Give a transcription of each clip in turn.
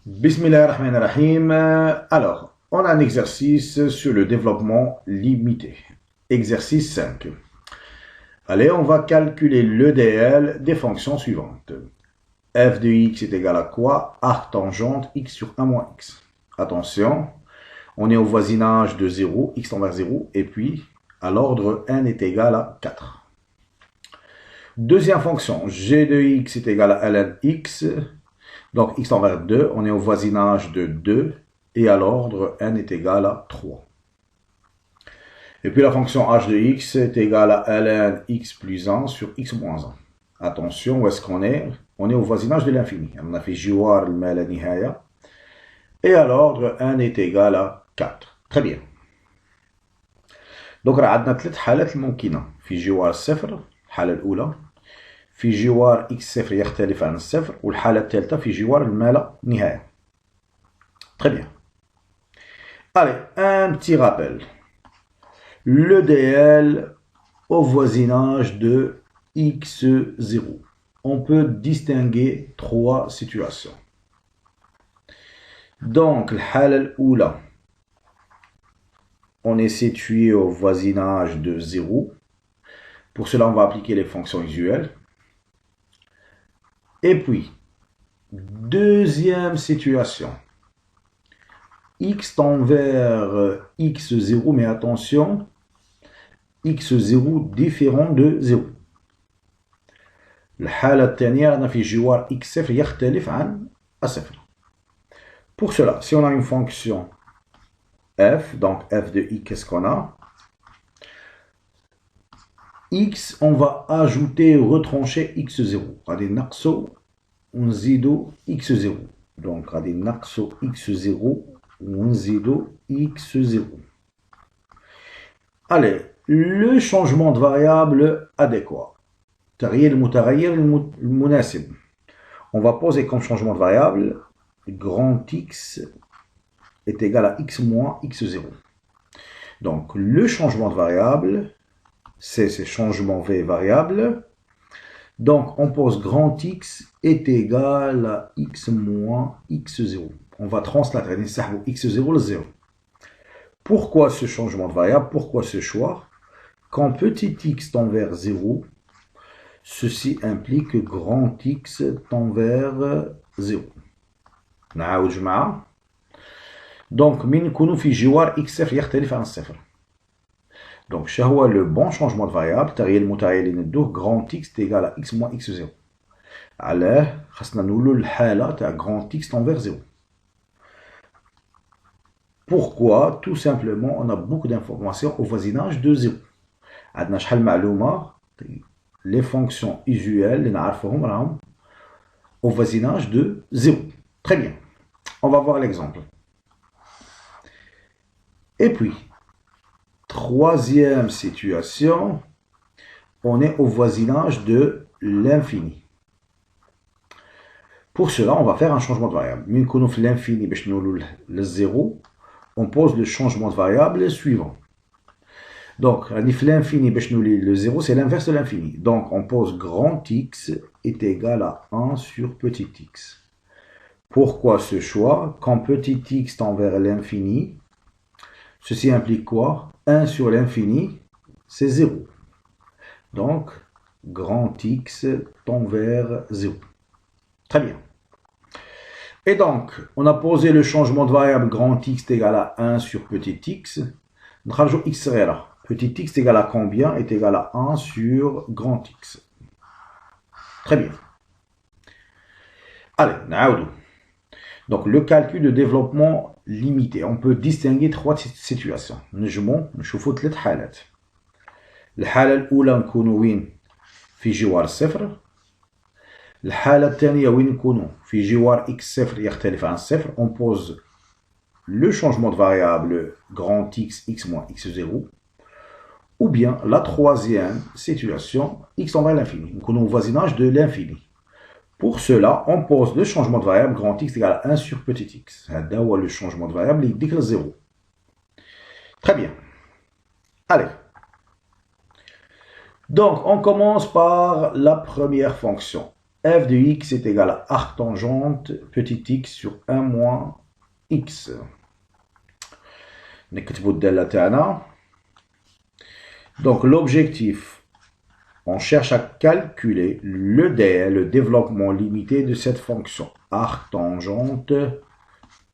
Bismillahirrahmanirrahim. Alors, on a un exercice sur le développement limité. Exercice 5. Allez, on va calculer l'EDL des fonctions suivantes. F de x est égal à quoi? Arc tangente x sur 1 moins x. Attention, on est au voisinage de 0, x tend vers 0, et puis à l'ordre n est égal à 4. Deuxième fonction, g de x est égal à ln x. Donc, x tend vers 2, on est au voisinage de 2, et à l'ordre, n est égal à 3. Et puis la fonction h de x est égale à ln x plus 1 sur x moins 1. Attention, où est-ce qu'on est? On est au voisinage de l'infini. On a fait jiwar al nihaya. Et à l'ordre, n est égal à 4. Très bien. Donc, on a 3 حالات ممكنة. في جوار الصفر الحالة الأولى. في جوار x0 يختلف عن الصفر والحالة الثالثة في جوار ما لا نهاية. Très bien. Allez, un petit rappel. L'EDL au voisinage de x0. On peut distinguer 3 situations. Donc, الحالة الأولى, on est situé au voisinage de 0. Pour cela, on va appliquer les fonctions usuelles. Et puis, deuxième situation, x tend vers x0, mais attention, x0 différent de 0. الحالة الثانية أنا في جوار x0 يختلف عن الصفر. Pour cela, si on a une fonction f, donc f de x, qu'est-ce qu'on a? X, on va ajouter, retrancher x0. غادي نقصو ونزيدو x0. Donc غادي نقصو x0 ونزيدو x0. Allez, le changement de variable adéquat. تغيير المتغير المناسب. On va poser comme changement de variable grand x est égal à x moins x0. Donc le changement de variable, c'est ce changement v variable. Donc, on pose grand x est égal à x moins x0. On va translater x0 le 0. Pourquoi ce changement de variable? Pourquoi ce choix? Quand petit x tend vers 0, ceci implique que grand x tend vers 0. نعاود جماعة. Donc, من نكونوا في جوار x0 يختلف عن الصفر. Donc, شهو le bon changement de variable, تغيير المتغير اللي ندوه grand x est égal à x moins x0. علاه خاصنا نقولوا الحالة تاع grand x tend vers 0. Pourquoi? Tout simplement, on a beaucoup d'informations au voisinage de 0. عندنا شحال معلومة les fonctions usuelles اللي نعرفوهم راهم au voisinage de 0. Très bien. On va voir l'exemple. Et puis, troisième situation, on est au voisinage de l'infini. Pour cela, on va faire un changement de variable. Mais nous avons l'infini, le 0, on pose le changement de variable suivant. Donc, l'infini, le 0, c'est l'inverse de l'infini. Donc, on pose grand x est égal à 1 sur petit x. Pourquoi ce choix? Quand petit x tend vers l'infini, ceci implique quoi? 1 sur l'infini, c'est 0. Donc, grand x tend vers 0. Très bien. Et donc, on a posé le changement de variable grand x est égal à 1 sur petit x. نخرجوا x صغيرة. Petit x est égal à combien? Est égal à 1 sur grand x. Très bien. Allez, نعاودو. Donc, le calcul de développement limité. On peut distinguer 3 situations. نجمو نشوفو 3 حالات. الحالة الأولى نكونو وين؟ في جوار الصفر. الحالة الثانية وين نكونو؟ في جوار x0 يختلف عن الصفر. On pose le changement de variable grand x, x moins x0. Ou bien la troisième situation, x tend vers l'infini. Nous connaissons au voisinage de l'infini. Pour cela, on pose le changement de variable grand x égale à 1 sur petit x. C'est le changement de variable il dit que 0. Très bien. Allez. Donc, on commence par la première fonction. f de x est égal à arc tangente petit x sur 1 moins x. Donc l'objectif, on cherche à calculer le DL, le développement limité de cette fonction. Arc tangente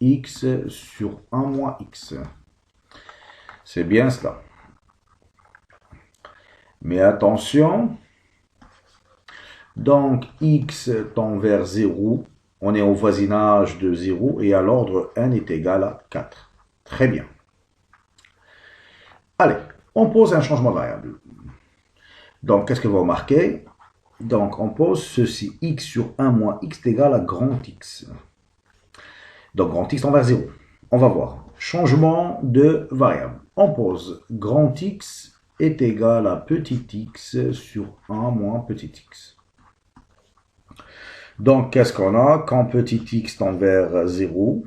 x sur 1 moins x. C'est bien cela. Mais attention, donc x tend vers 0, on est au voisinage de 0 et à l'ordre n est égal à 4. Très bien. Allez, on pose un changement de variable. Donc, qu'est-ce que vous remarquez? Donc, on pose ceci, x sur 1 moins x est égal à grand x. Donc, grand x tend vers 0. On va voir. Changement de variable. On pose grand x est égal à petit x sur 1 moins petit x. Donc, qu'est-ce qu'on a? Quand petit x tend vers 0,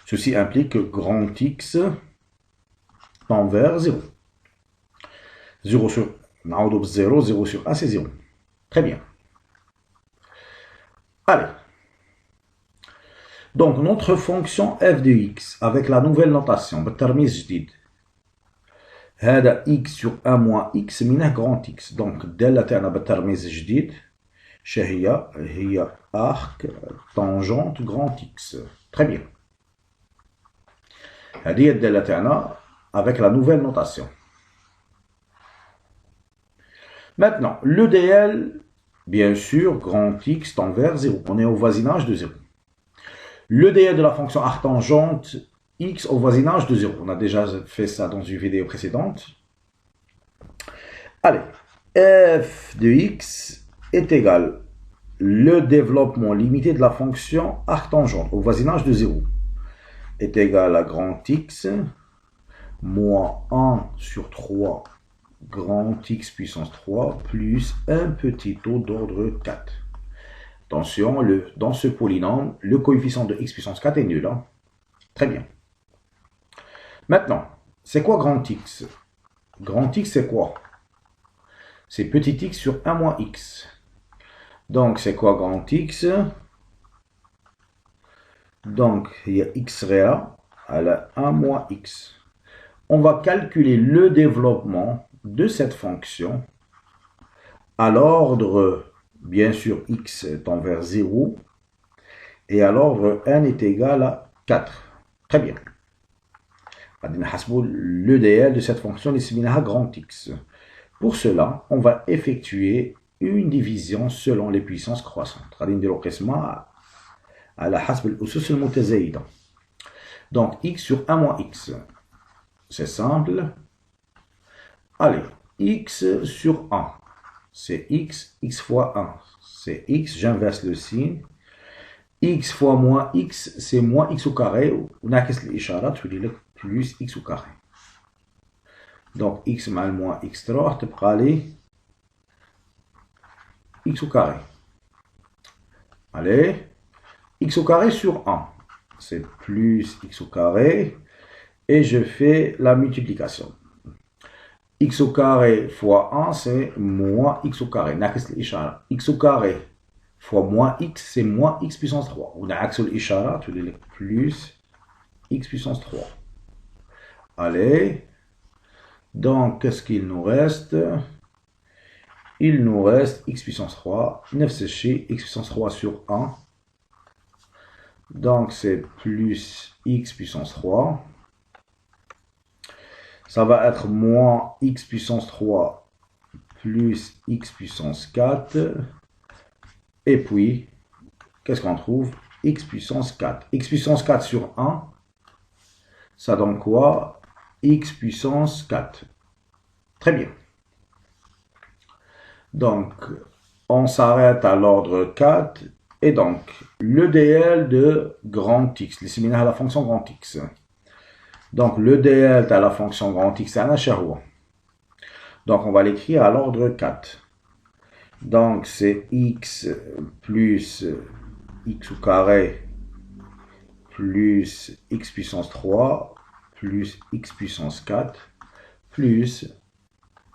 ceci implique que grand x tend vers 0. 0 sur 0, 0 sur 1, c'est 0. Très bien. Allez. Donc, notre fonction f de x, avec la nouvelle notation, بالترميز جديد. هذا x sur 1 moins x منه grand x. Donc, الدالة تاعنا بالترميز جديد. هي arc tangente grand x. Très bien. هذه هي الدالة تاعنا avec la nouvelle notation. Maintenant, le DL, bien sûr, grand x tend vers 0. On est au voisinage de 0. Le DL de la fonction arc tangente x au voisinage de 0. On a déjà fait ça dans une vidéo précédente. Allez, f de x est égal le développement limité de la fonction arc tangente au voisinage de 0 est égal à grand x moins 1 sur 3 grand x puissance 3 plus un petit taux d'ordre 4. Attention, dans ce polynôme, le coefficient de x puissance 4 est nul. Hein? Très bien. Maintenant, c'est quoi grand x? Grand x, c'est quoi? C'est petit x sur 1 moins x. Donc, c'est quoi grand x? Donc, il y a x réel à la 1 moins x. On va calculer le développement de cette fonction à l'ordre, bien sûr, x tend vers 0, et à l'ordre n est égal à 4. Très bien. Le DL de cette fonction est grand x. Pour cela, on va effectuer une division selon les puissances croissantes. Donc, x sur 1 moins x. C'est simple. Allez, x sur 1. C'est x, x fois 1. C'est x, j'inverse le signe. X fois moins x, c'est moins x au carré. On a plus x au carré. Donc, x mal moins x 3, tu peux aller x au carré. Allez, x au carré sur 1. C'est plus x au carré. Et je fais la multiplication. X au carré fois 1, c'est moins x au carré. X au carré fois moins x, c'est moins x puissance 3. On a accès l'ishara, plus x puissance 3. Allez. Donc, qu'est-ce qu'il nous reste? Il nous reste x puissance 3. 9 séché, x puissance 3 sur 1. Donc, c'est plus x puissance 3. Ça va être moins x puissance 3 plus x puissance 4. Et puis, qu'est-ce qu'on trouve? X puissance 4. X puissance 4 sur 1, ça donne quoi? X puissance 4. Très bien. Donc, on s'arrête à l'ordre 4. Et donc, le DL de grand X, les séminaires à la fonction grand X. Donc, le DL à la fonction grand X, c'est un acharwa. Donc, on va l'écrire à l'ordre 4. Donc, c'est x plus x au carré plus x puissance 3 plus x puissance 4 plus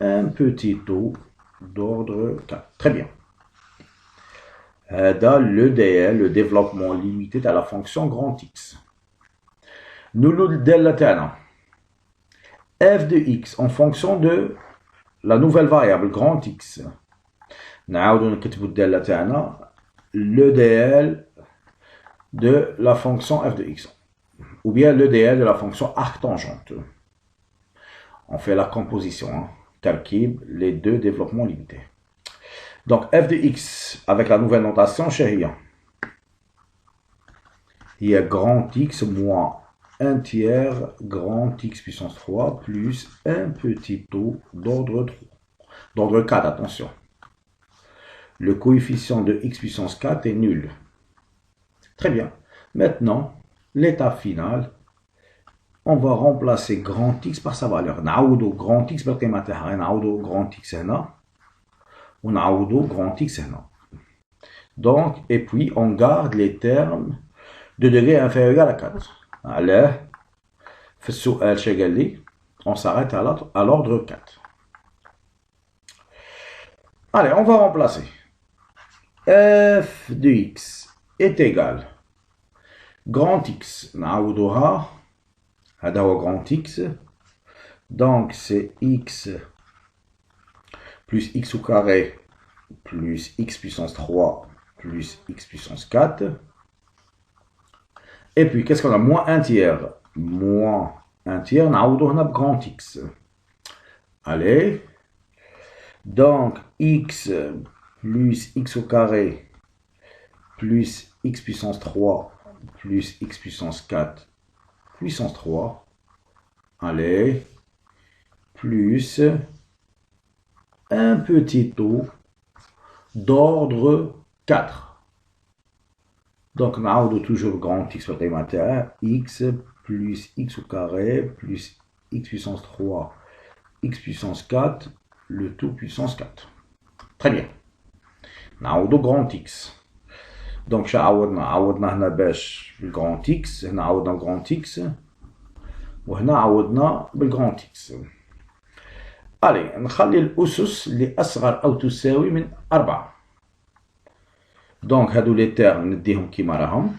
un petit taux d'ordre 4. Très bien. هذا le DL, le développement limité à la fonction grand X. نقولوا الدالة تاعنا f de x en fonction de la nouvelle variable grand X. نعاودو نكتبو الدالة تاعنا le DL de la fonction f de x. Ou bien le DL de la fonction arctangente. On fait la composition, hein. Tarkib, les deux développements limités. Donc f de x avec la nouvelle notation, chérie. Il y a grand x moins 1 tiers grand x puissance 3 plus un petit taux d'ordre 3. D'ordre 4, attention. Le coefficient de x puissance 4 est nul. Très bien. Maintenant, l'étape finale, on va remplacer grand x par sa valeur. نعوضو grand x بالقيمة تاعها. نعوضو grand x هنا. ونعوضو grand x هنا. Donc, et puis on garde les termes de degré inférieur égal à 4. علاه في السؤال شي قال لي on s'arrête à l'ordre 4. Allez, on va remplacer. f de x est égal grand x نعوضوها. هذا هو grand x. Donc c'est x plus x au carré plus x puissance 3 plus x puissance 4. Et puis qu'est-ce qu'on a? Moins 1 tiers. Moins 1 tiers, نعوضو هنا grand x. Allez. Donc x plus x au carré plus x puissance 3 plus x puissance 4 puissance 3. Allez. Plus un petit taux d'ordre 4. Donc, on a toujours grand x sur la x plus x au carré plus x puissance 3, x puissance 4, le tout puissance 4. Très bien. On a grand x. Donc, عوضنا هنا باش بالgrand x. هنا عوضنا grand x. وهنا عوضنا بالgrand x. Allez, نخلي الأسس اللي أصغر أو تساوي من 4. دونك هادو لي تيرم نديهم كيما راهم.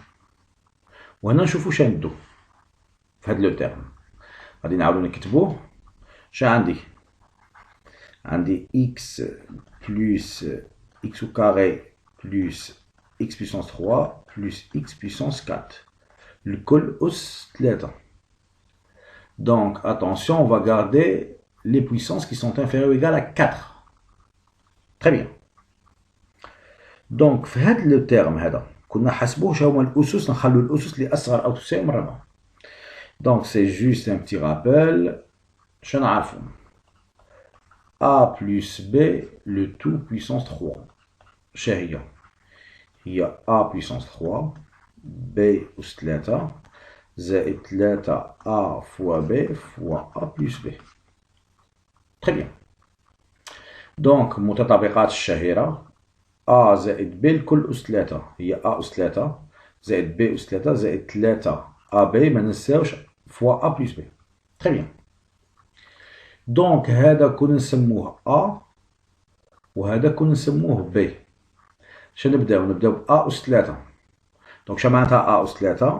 وهنا نشوفو شا ندو في هاد لو تيرم. غادي نعاودو نكتبوه. شا عندي؟ عندي x plus x au carré plus x puissance 3 plus x puissance 4. الكل أس 3. Donc attention, on va garder les puissances qui sont inférieures ou égales à 4. Très bien. Donc في هذا لو تيرم هذا كنا حسبوه شنو هما الأسس. نخلو الأسس اللي أصغر أو تساوي من 4. Donc c'est juste un petit rappel. شنو نعرفو؟ a plus b le tout puissance 3. شا هي a puissance 3 b أس 3 زائد 3 a fois b fois a plus b. Très bien. Donc متطابقات الشهيرة a زائد b الكل أس 3 هي a أس 3 زائد b أس 3 زائد 3 ab ما ننساوش fois a plus b. Très bien. Donc هذا كنا نسموه a وهذا كنا نسموه b. شنو نبداو ب a أس 3. دونك شنو معناتها a أس 3؟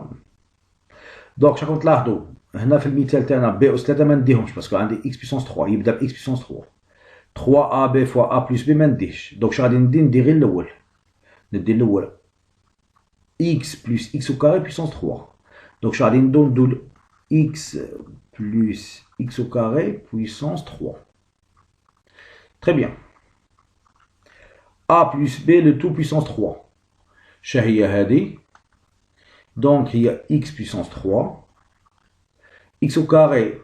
دونك شراكم تلاحظوا هنا في المثال تاعنا b أس 3 ما نديهمش باسكو عندي x puissance 3 يبدا ب x puissance 3. 3ab fois a plus b ما نديهش. دونك شغادي ندير غير الاول. ندير الاول x plus x au carré puissance 3. دونك شغادي ندير x plus x au carré puissance 3. Très bien. a plus b le tout puissance 3. شا هي هذه؟ donc هي x puissance 3 x au carré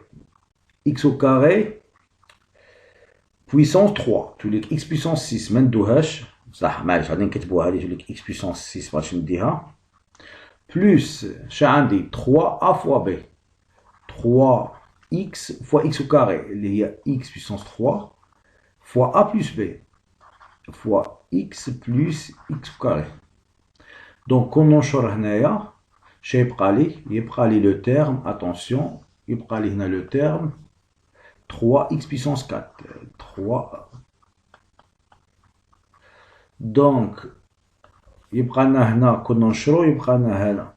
puissance 3 توليك x puissance 6 ما ندوهاش صح معليش غادي نكتبوها هذه توليك x puissance 6 باش نديها plus شا عندي 3a fois b 3x fois x au carré اللي هي x puissance 3 fois a plus b fois x plus x au carré. Donc كون ننشر هنايا شا يبقى لي لو تيرم attention يبقى لي هنا لو تيرم 3x puissance 4 3. Donc يبقى لنا هنا كنا نشرو يبقى لنا هنا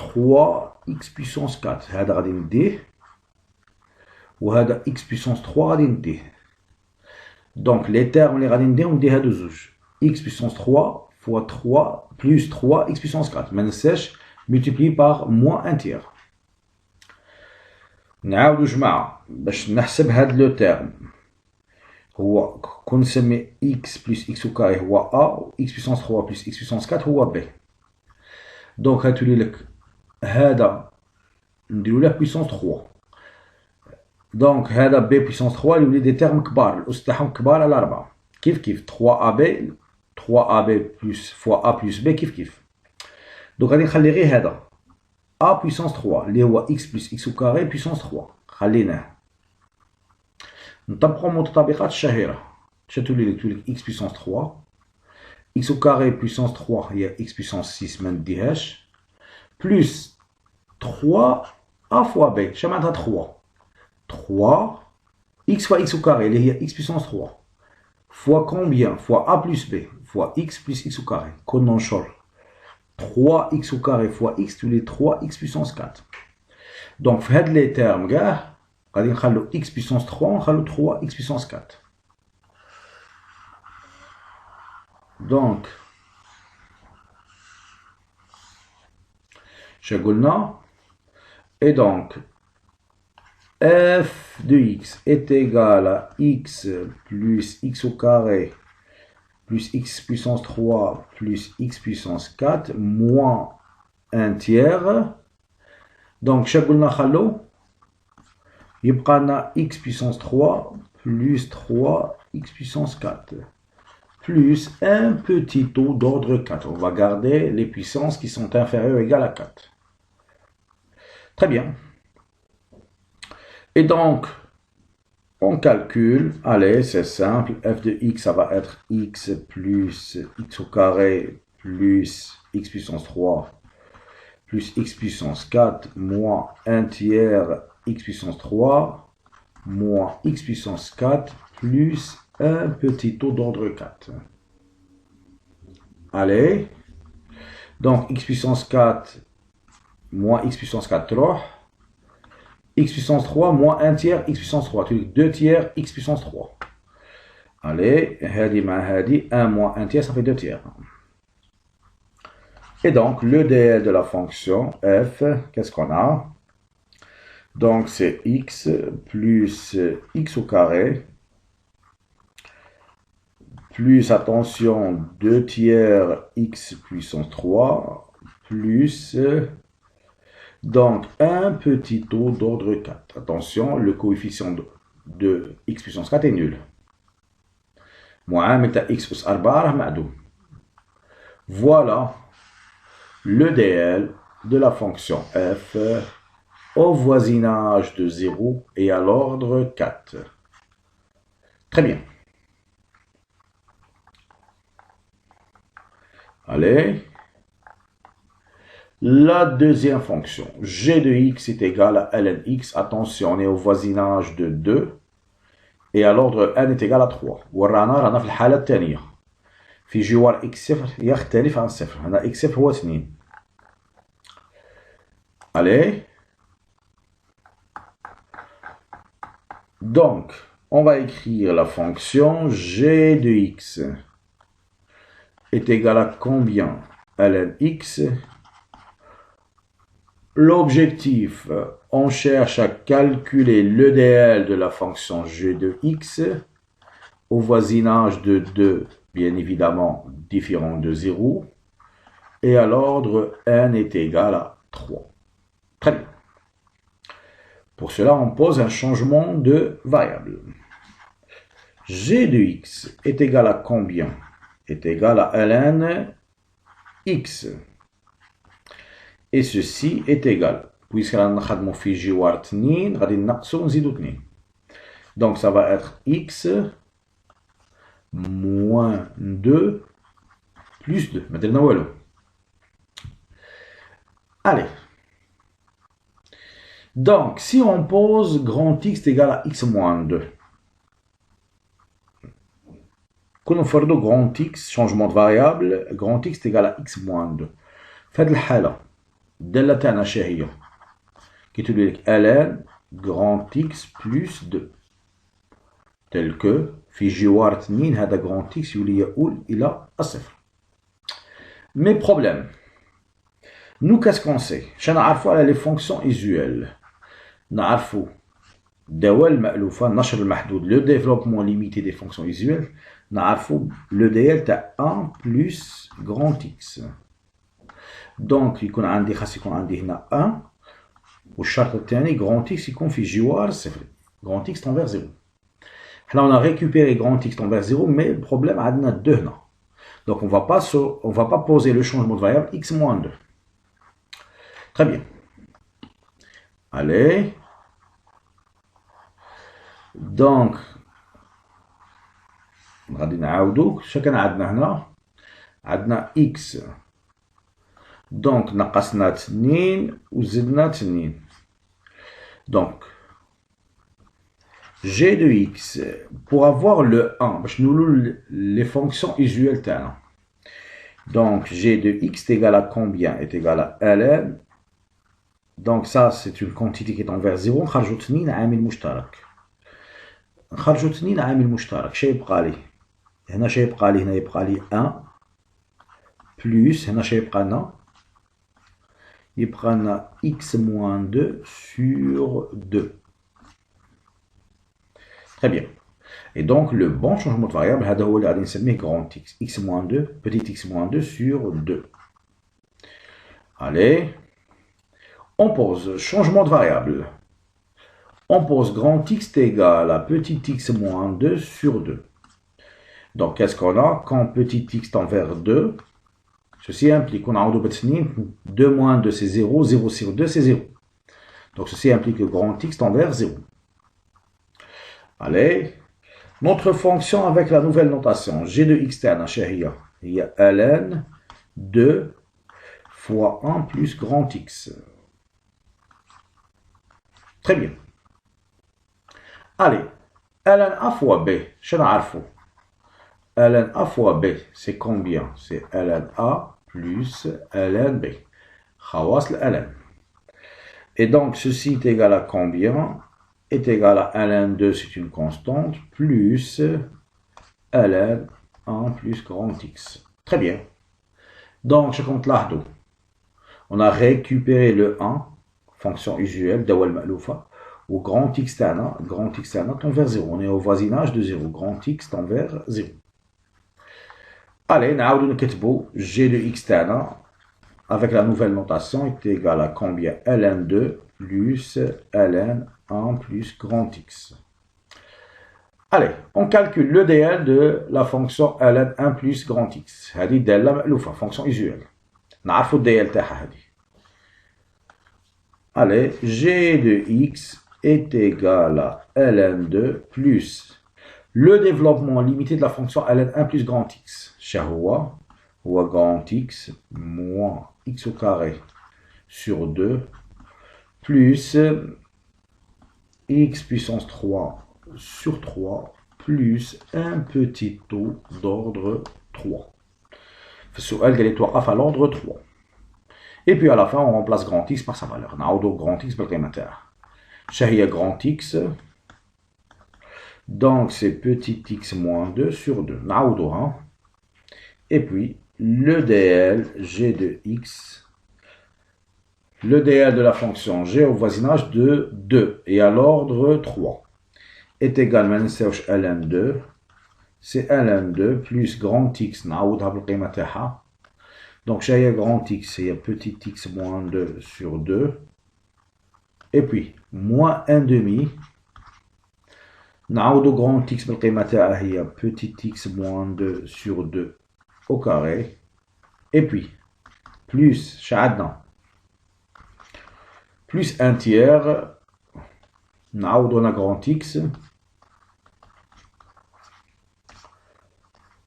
3x puissance 4 هذا غادي نديه وهذا x puissance 3 غادي نديه. دونك لي تيرم اللي غادي نديهم ندي هادو زوج x puissance 3 fois 3 plus 3 x puissance 4 ما ننساش multiplié par moins 1 tiers. نعاودو جماعة باش نحسب هاد لو تيرم هو كون نسمي x plus x au carré هو a و x puissance 3 plus x puissance 4 هو b. دونك هاتولي لك هذا نديرو له puissance 3 دونك هذا b puissance 3 يولي دي تيرم كبار الأس تاعهم كبار على 4 كيف كيف 3ab 3ab plus fois a plus b كيف كيف. دونك غادي نخلي غير هذا a puissance 3 اللي هو x plus x au carré puissance 3 خليناه. نطبقو المتطابقات الشهيرة باش تولي لك x puissance 3 x au carré puissance 3 هي x puissance 6 ما نديهاش plus 3 a fois b شنو معناتها 3 3 x fois x au carré اللي هي x puissance 3 fois combien fois a plus b fois x plus x au carré كنا نشر 3x au carré fois x تولي 3x puissance 4. دونك في هاد لي تيرم كاع غادي نخلو x puissance 3 ونخلو 3x puissance 4. دونك شا قلنا et donc f de x est égal à x plus x au carré plus x puissance 3 plus x puissance 4 moins 1 tiers. Donc شا قلنا خلو يبقى لنا x puissance 3 plus 3x puissance 4 plus un petit taux d'ordre 4. On va garder les puissances qui sont inférieures ou égales à 4. Très bien. Et donc, on calcule, allez, c'est simple, f de x, ça va être x plus x au carré plus x puissance 3 plus x puissance 4 moins 1 tiers x puissance 3 moins x puissance 4 plus un petit taux d'ordre 4. Allez, donc x puissance 4 moins x puissance 4 3 x puissance 3 moins 1 tiers x puissance 3 2 tiers x puissance 3. Allez, hadi ma hadi 1 moins 1 tiers ça fait 2 tiers. Et donc le dl de la fonction f, qu'est-ce qu'on a? Donc c'est x plus x au carré plus, attention, 2 tiers x puissance 3 plus, donc un petit taux d'ordre 4. Attention, le coefficient de x puissance 4 est nul. معامل تاع x أس 4 راه معدوم. Voilà le dl de la fonction f au voisinage de 0 et à l'ordre 4. Très bien. Allez. La deuxième fonction, g de x est égal à ln x. Attention, on est au voisinage de 2. Et à l'ordre n est égal à 3. ورانا رانا في الحالة الثانية. في جوار x صفر يختلف عن صفر. هنا x صفر هو 2. Allez. Donc, on va écrire la fonction g de x est égal à combien? Ln x. L'objectif, on cherche à calculer le dl de la fonction g de x au voisinage de 2, bien évidemment différent de 0, et à l'ordre n est égal à 3. Très bien. Pour cela, on pose un changement de variable. G de x est égal à combien? Est égal à ln x. Et ceci est égal. Puisque nous avons fait جوار 2, غادي نقصو نزيدو 2. Donc ça va être x moins 2 plus 2. ما درنا والو. Allez. Donc, si on pose grand x est égal à x moins 2. كنا نفرضوا grand x changement de variable grand x est égal à x moins 2. في هذه الحالة الدالة تاعنا شهية كيتولي لك ln grand x plus 2 tel que في جوار 2 هذا grand x يولي يؤول إلى الصفر. Mais problème, nous qu'est-ce qu'on sait؟ شنو نعرفوا على les fonctions usuelles. نعرفوا دوال المألوفة النشر المحدود le développement limité des fonctions usuelles. نعرفوا le dl تاع 1 plus grand x. donc يكون عندي خاص يكون عندي هنا 1 والشرط الثاني grand x يكون في جوار صفر grand x تنفيغ 0. حنا on a récupéré grand x تنفيغ 0 mais le problème عندنا 2 هنا. donc on va pas poser le changement de variable x moins 2. très bien. allez. donc غادي نعاودو شنو كان عندنا هنا عندنا x donc نقصنا 2 وزدنا 2 donc g de x pour avoir le 1 باش نقولوا les fonctions usuelles تاعنا. donc g de x est égal à combien est égal à ln. donc ça c'est une quantité qui est envers 0 نخرجوا 2 عامل مشترك نخرجوا 2 عامل مشترك شنو يبقى لي هنا شنو يبقى لي هنا يبقى لي 1 بلس هنا شنو يبقى لنا يبقى لنا x moins 2 sur 2. très bien. et donc le bon changement de variable هذا هو اللي غادي نسميه grand x x moins 2 petit x moins 2 sur 2. allez on pose changement de variable. on pose grand x est égal à petit x moins 2 sur 2. donc qu'est-ce qu'on a quand petit x tend vers 2. ceci implique qu'on a en double 2 moins 2 c'est 0, 0 sur 2 c'est 0. donc ceci implique que grand x tend vers 0. allez, notre fonction avec la nouvelle notation g de x تاعنا شهية هي ln 2 fois 1 plus grand x. très bien. allez, ln a fois b شنو نعرفو ln a fois b c'est combien c'est ln a plus ln b خواص ln. et donc ceci est égal à combien est égal à ln 2 c'est une constante plus ln 1 plus grand x. très bien. donc je compte là on a récupéré le 1 fonction usuelle دوا المألوفة و grand x تاعنا tend vers 0 on est au voisinage de 0 grand x tend vers 0. allez نعاودو نكتبو g de x تاعنا avec la nouvelle notation est égal à combien ln 2 plus ln 1 plus grand x. allez on calcule le dl de la fonction ln 1 plus grand x. هذه دالة مألوفة fonction usuelle نعرفو الدال تاعها هذه. allez g de x est égal à ln2 plus le développement limité de la fonction ln1 plus grand x. هو grand x moins x au carré sur 2 plus x puissance 3 sur 3 plus un petit taux d'ordre 3. في السؤال قال لي توقف à l'ordre 3. et puis à la fin on remplace grand x par sa valeur. نعوضو grand x بالقيمة تاعه. شهية grand x donc c'est petit x moins 2 sur 2 نعوضوها. et puis le dl g de x le dl de la fonction g au voisinage de 2 et à l'ordre 3 est égal ما ننساوش ln2 c'est ln2 plus grand x نعوضها بالقيمة تاعها. donc شهية grand x هي petit x moins 2 sur 2 et puis moins 1 demi نعوضو grand x بالقيمة تاعها هي petit x moins 2 sur 2 au carré et puis plus شعدنا plus 1 tiers نعوضو na grand x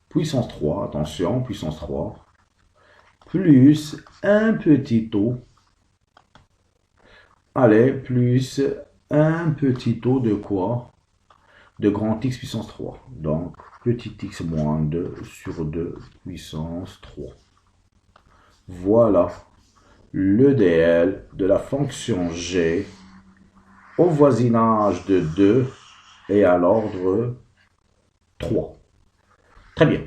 puissance 3 attention puissance 3 plus un petit taux allez plus un petit taux de quoi de grand x puissance 3 donc petit x moins 2 sur 2 puissance 3. Voilà le DL de la fonction g au voisinage de 2 et à l'ordre 3. Très bien.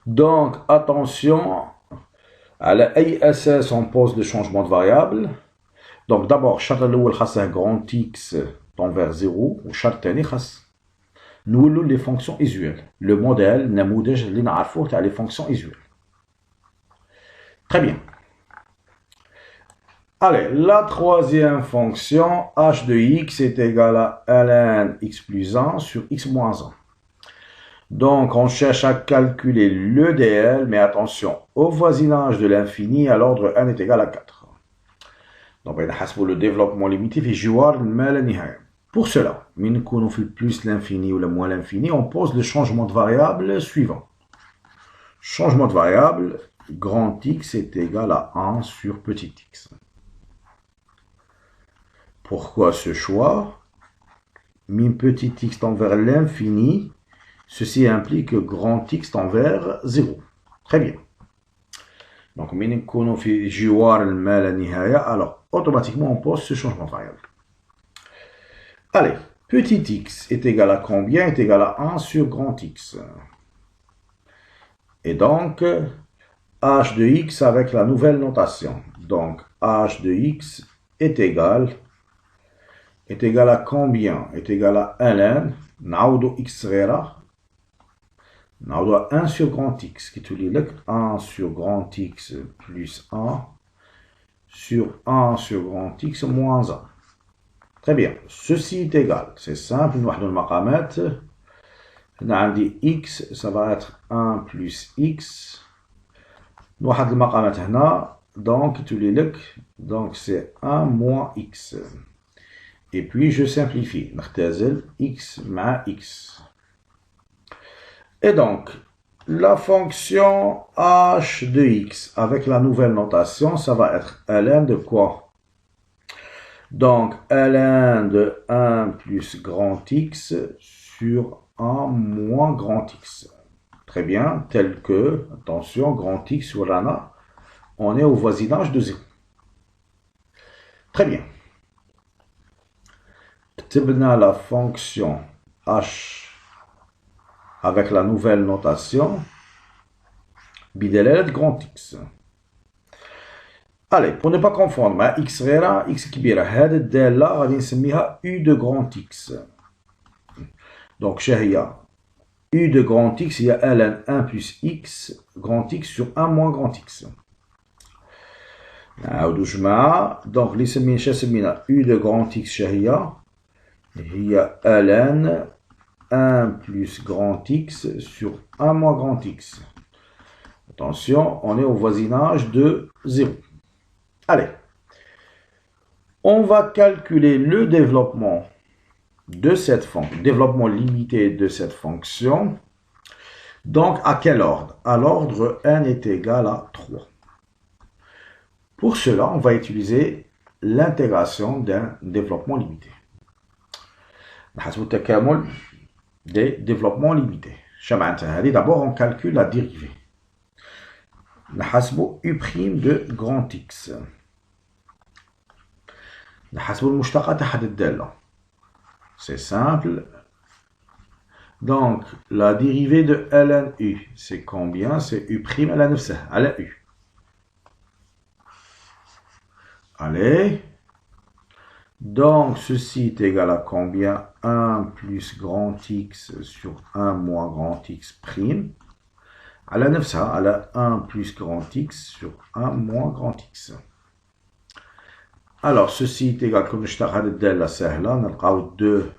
Donc, attention, à la ISS, on pose le changement de variable. Donc, d'abord, charte الأول خاصه grand X tend vers 0 وشرط الثاني خاص نولوا les fonctions usuelles. Le modèle, النموذج اللي نعرفوه تاع les fonctions usuelles. Très bien. Allez, la troisième fonction, h de x est égal à ln x plus 1 sur x moins 1. Donc, on cherche à calculer le DL, mais attention, au voisinage de l'infini, à l'ordre n est égal à 4. Donc, on va le développement limité في جوار ما لا نهاية. Pour cela, من نكونوا في plus l'infini ou le moins l'infini, on pose le changement de variable suivant. Changement de variable, grand X est égal à 1 sur petit x. Pourquoi ce choix? Min petit x tend vers l'infini, ceci implique que grand X tend vers 0. Très bien. Donc, min نكونوا في جوار ما لا نهاية, alors automatiquement on pose ce changement de variable. Allez, petit x est égal à combien? Est égal à 1 sur grand X. Et donc, h de x avec la nouvelle notation. Donc, h de x est égal à combien? Est égal à ln, نعوضو x صغيرة, نعوضو 1 sur grand X, qui te dit 1 sur grand X plus 1 sur 1 sur grand X moins 1. Très bien, ceci est égal, c'est simple, nous avons le maqamat, on a dit x, ça va être 1 plus x, nous avons le maqamat, donc donc c'est 1 moins x. Et puis je simplifie, نختزل x مع x. Et donc, la fonction h de x avec la nouvelle notation, ça va être ln de quoi? Donc, ln de 1 plus grand X sur 1 moins grand X. Très bien, tel que, attention, grand X sur l'ANA, on est au voisinage de 0. Très bien. Tibna la fonction h avec la nouvelle notation, bidélèle grand X. Allez, pour ne pas confondre, مع x صغيرة x كبيرة, هذه الدالة غادي نسميها u de grand X. Donc, شهية u de grand X هي ln 1 plus x grand X sur 1 moins grand X. نعاودو جماعة, donc اللي سمينا u de grand X شهية هي ln 1 plus grand X sur 1 moins grand X. Attention, on est au voisinage de 0. Allez, on va calculer le développement de cette fonction, développement limité de cette fonction. Donc, à quel ordre? À l'ordre n est égal à 3. Pour cela, on va utiliser l'intégration d'un développement limité. Des développements limités. D'abord, on calcule la dérivée. نحسبوا u' de grand X. نحسبوا المشتقة تحت الدالة. C'est simple. Donc, la dérivée de ln u, c'est combien? C'est u' على نفسها, على u. Allez. Donc, ceci est égal à combien? 1 plus grand X sur 1 moins grand X prime. على نفسها, على 1 plus grand X sur 1 moins grand X. Alors, ceci est égal, comme je t'ai dit, la sahla, نلقاو 2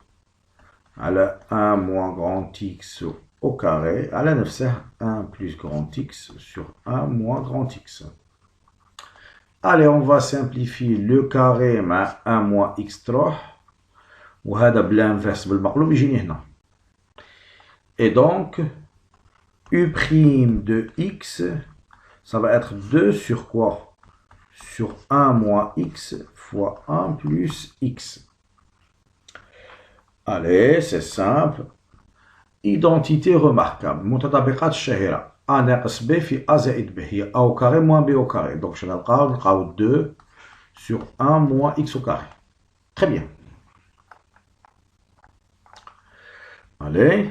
على 1 moins grand X au carré, على نفسها 1 plus grand X sur 1 moins grand X. Allez, on va simplifier le carré مع 1 moins x تروح, وهذا بالانفرس بالمقلوب يجيني هنا. Et donc, u' de x, ça va être 2 sur quoi? Sur 1 moins x fois 1 plus x. Allez, c'est simple. Identité remarquable. متطابقات الشهيرة. A ناقص B في A زائد B. هي A au carré moins B au carré. Donc, je vais نلقاو 2 sur 1 moins X au carré. Très bien. Allez.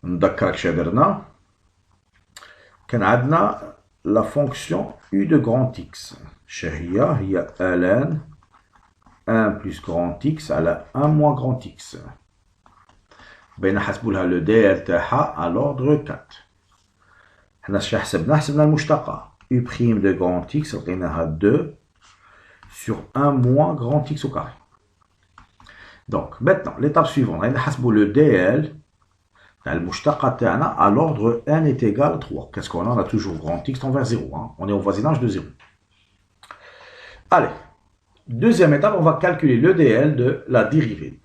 نذكرك شنو درنا. كان عندنا la fonction U de grand X. هي ln 1 plus grand X على 1 moins grand X. بين حسبوا لها لو ديل تاعها à l'ordre 4. حنا شنو حسبنا المشتقة U' de grand X لقيناها 2 sur 1 moins grand X au carré. Donc maintenant l'étape suivante غادي نحسبوا le dl تاع المشتقة تاعنا à l'ordre n est égal à 3. Qu'est-ce qu'on a? On a toujours grand X tend vers 0. Hein? On est au voisinage de 0. Allez, deuxième étape, on va calculer le dl de la dérivée.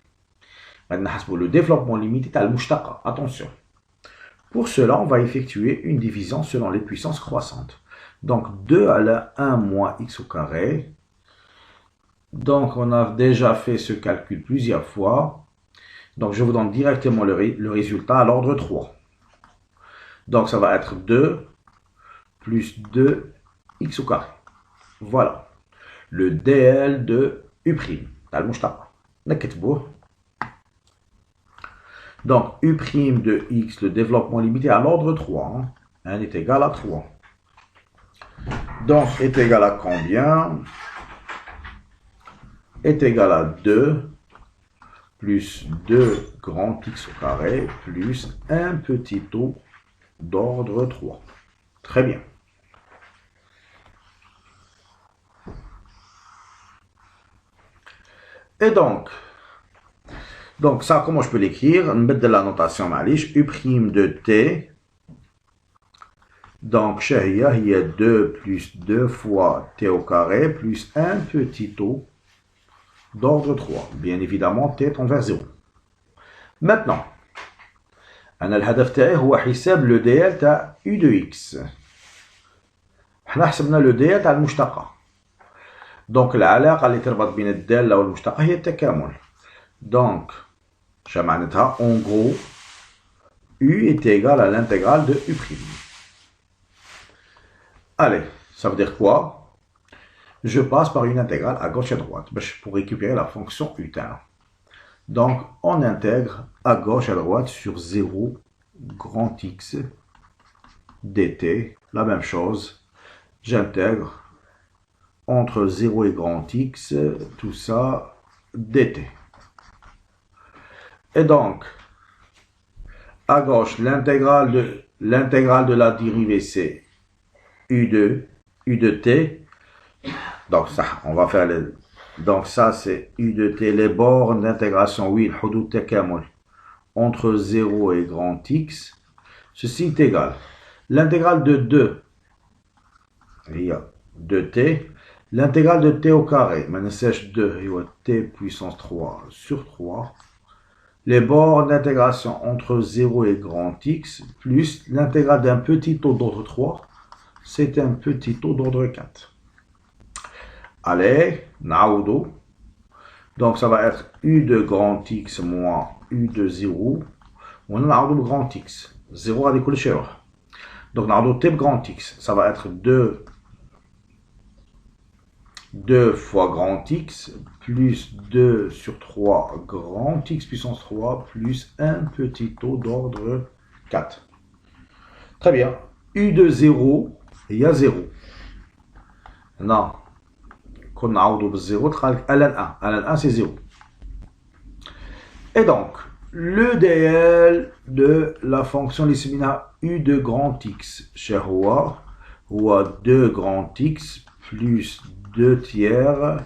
Maintenant, le développement limité à l'mouchtaka. Attention. Pour cela, on va effectuer une division selon les puissances croissantes. Donc, 2 à la 1 moins x au carré. Donc, on a déjà fait ce calcul plusieurs fois. Donc, je vous donne directement le résultat à l'ordre 3. Donc, ça va être 2 plus 2x au carré. Voilà. Le dl de U'. Al-Mushtaq. Donc, U' de x, le développement limité à l'ordre 3. Hein. 1 est égal à 3. Donc, est égal à combien? Est égal à 2 plus 2 grand X au carré plus un petit o d'ordre 3. Très bien. Et donc ça, comment je peux l'écrire? On met de la notation malish, U' de t. Donc, il y a 2 plus 2 fois t au carré plus un petit o d'ordre 3. Bien évidemment, t tend vers 0. Maintenant, الهدف تاعي هو حساب le dl تاع U de x. حنا حسبنا le dl تاع المشتقة. Donc, العلاقة اللي تربط بين الدالة والمشتقة هي التكامل. Donc, معناتها en gros, U est égal à l'intégrale de U'. Allez, ça veut dire quoi? Je passe par une intégrale à gauche et à droite pour récupérer la fonction U'. Donc, on intègre à gauche et à droite sur 0 grand X dt. La même chose, j'intègre entre 0 et grand X, tout ça, dt. Et donc, à gauche, l'intégrale de la dérivée, c'est U de t. Donc, ça, on va faire les... Donc, ça, c'est U de t, les bornes d'intégration, oui, le hudud takamul, entre 0 et grand X. Ceci est égal. L'intégrale de 2, il y a 2t. L'intégrale de t au carré, maintenant c'est 2, il y a t puissance 3 sur 3. Les bornes d'intégration entre 0 et grand X, plus l'intégrale d'un petit o d'ordre 3, c'est un petit o d'ordre 4. Allez, naoudo. Donc ça va être U de grand X moins U de 0. On a naoudo grand X. 0 à décoller chez eux. Donc naoudo t grand X. Ça va être 2 fois grand X plus 2 sur 3 grand X puissance 3 plus un petit o d'ordre 4. Très bien. U de 0, il y a 0. Non. Qu'on a 0, ln 1 c'est 0. Et donc, le dl de la fonction lissimina U de grand X chez Roi, ou 2 grand X plus 2 tiers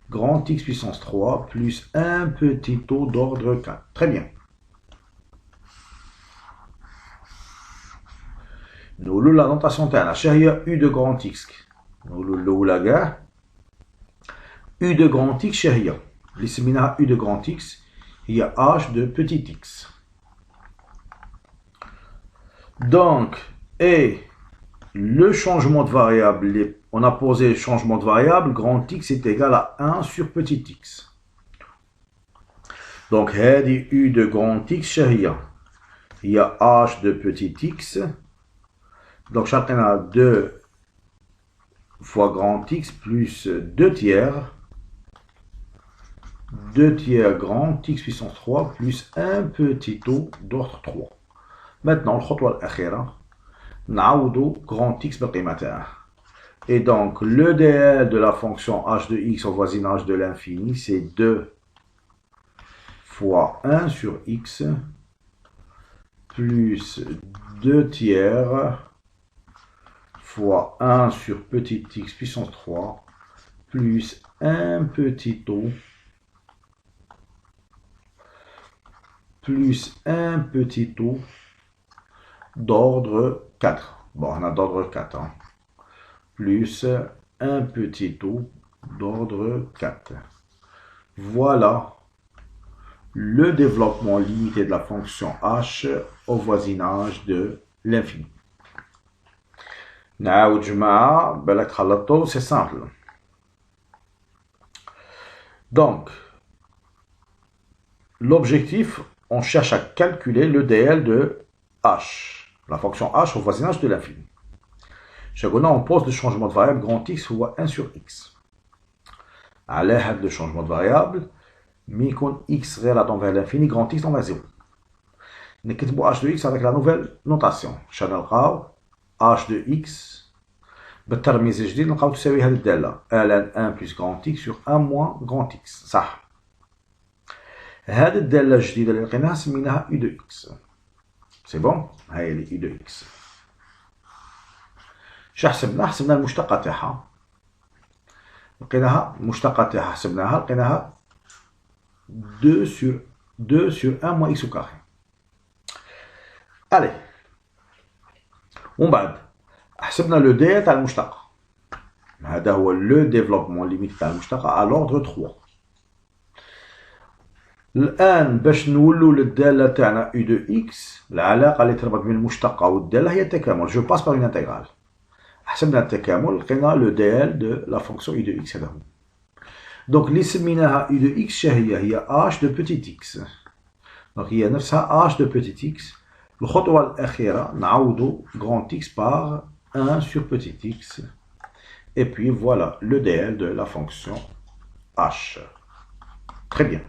grand X puissance 3 plus un petit o d'ordre 4. Très bien. Nous la notation تاعنا شهية U de grand X. nous الأولى U de grand X شهية اللي سميناها U de grand X هي H de petit x. Donc, et le changement de variable on a posé changement de variable, grand X est égal à 1 sur petit x. Donc, هذه U de grand X, il y a H de petit x. Donc, chacun a 2 fois grand X plus 2 tiers. 2 tiers grand X puissance 3 plus un petit O d'ordre 3. Maintenant, الخطوة الأخيرة نعوض grand X بقيمتها. Et donc, le dl de la fonction h de x au voisinage de l'infini, c'est 2 fois 1 sur x plus 2 tiers fois 1 sur petit x puissance 3 plus un petit o plus un petit o d'ordre 4. Bon, on a d'ordre 4. Hein. Plus un petit o d'ordre 4. Voilà le développement limité de la fonction h au voisinage de l'infini. C'est simple. Donc, l'objectif, on cherche à calculer le dl de h, la fonction h au voisinage de l'infini. On pose le changement de variable grand X fois 1 sur X. À l'aide de changement de variable, mais quand X relate vers l'infini, grand X vers 0. Nous écrivons h de X avec la nouvelle notation. H de X, بالترميز الجديد نلقاو تساوي هذه الدالة ln 1 plus grand X sur 1 moins grand X. صح. هذه الدالة الجديدة اللي لقيناها سميناها U de X. C'est bon؟ هاي اللي U de X. شو حسبنا؟ حسبنا المشتقة تاعها. لقيناها المشتقة تاعها حسبناها لقيناها 2 sur 1 moins x au carré. Allez. ومن بعد حسبنا لو دي تاع المشتقة. هذا هو لو ديفلوبمون ليميت تاع المشتقة على لوردر 3. الآن باش نولوا للدالة تاعنا U de X العلاقة اللي تربط بين المشتقة والدالة هي التكامل. جو باس بار اون انتغرال. حسبنا التكامل لقينا لو دي ال دو لا فونكسيون U de X هذا هو. دونك اللي سميناها U de X هي H de petit x. دونك هي نفسها H de petit x. الخطوة الأخيرة نعوضوا grand X par 1 sur petit x. Et puis voilà le dl de la fonction H. Très bien.